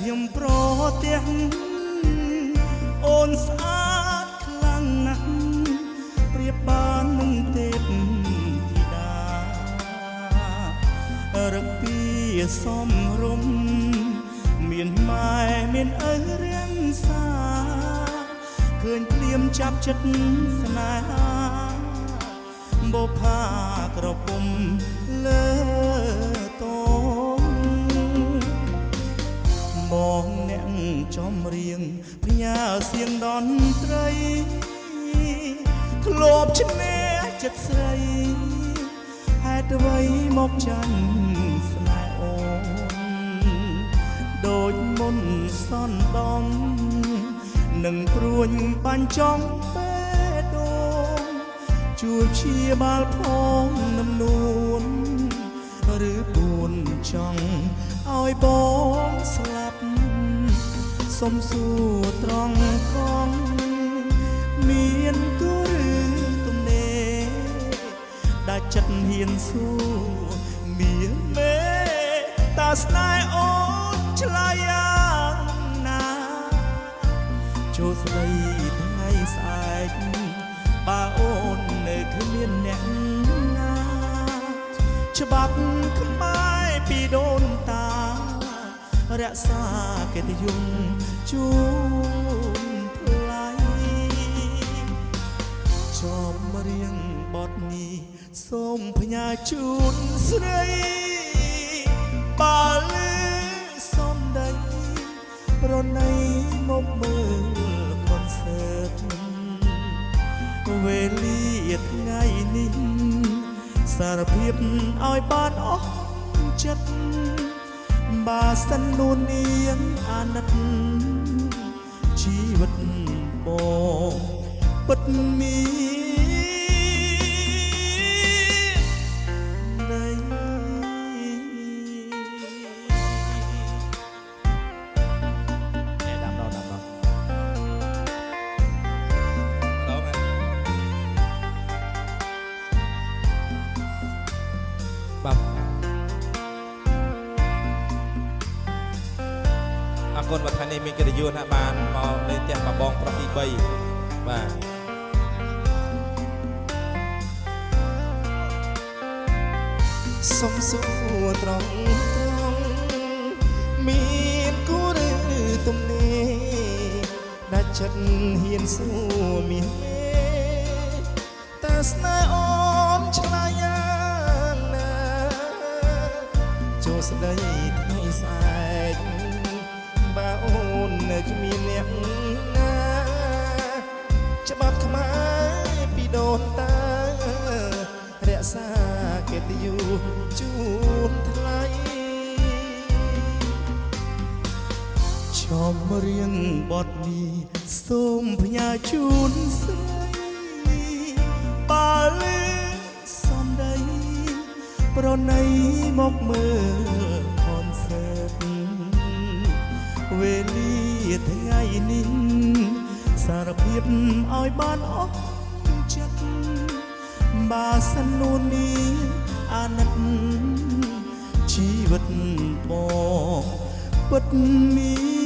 ខ្ញុំប្រទះអូនស្អាតខ្លាំងណាស់ប្រៀបបាននឹងទេពធីតារកពីសំរុំមានម៉ែមានឪរៀងសាឃើញភ្លៀមចាប់ចិត្តស្នេហាបុផាក្រពុំលើតងបងអ្នកចំរៀងផ្ញើសៀងតន្ត្រីធ្លាប់ឈ្នះចិត្តស្រីហេតុអ្វីមកចាញ់ស្នេហ៍អូនដូចមុនសន្តំនឹងព្រួញបាញ់ចង់បេះដូងជួយព្យាបាលផងនឹងនួនឬពួនចង់ឲ្យបងស្លាប់សុំសួរត្រង់កងមានទូឬទំនេរដាច់ចិត្តហ៊ានសួរមានមេតាស្នេហ៍អូនឆ្លើយយ៉ាងណាចូលស្ដីថ្ងៃស្អែកបើអូននៅគ្មានអ្នកណាច្បាប់ខ្មែរពីដូនតារក្សាកិត្តិយសជូនថ្លៃចំរៀងបទនេះសូមផ្ញើជូនស្រីបើលឺសំដីប្រណីមកមើលកនសើតវេលាថ្ងៃនេះសារភាពឲ្យបានអស់ចិត្តបើសិននួននាងអាណិតជីវិតបងពិតមានន័យដាំដល់បាទអរគុណបាទថ្ងៃនេះមានកិត្តិយសណាស់បានមកលេងផ្ទះបងប្រុសទី3បាទសុំសួរត្រង់មានគូឬទំនេរដាច់ចិត្តហ៊ានសួរមានមេតែស្នេហ៍អូនឆ្លើយយ៉ាងណាចូលស្ដីថ្ងៃស្អែកបើអូននៅគ្មានអ្នកណាច្បាប់ខ្មែរពីដូនតារក្សាកិត្តិយសជូនថ្លៃចំរៀងបទនេះសូមផ្ញើជូនស្រីបើលឺសំដីប្រណីមកមើលខនសើតវេលាថ្ងៃនេះសារភាពឲ្យបានអស់ចិត្តបើសិននួននេះអាណិតជីវិតបងពិតមាន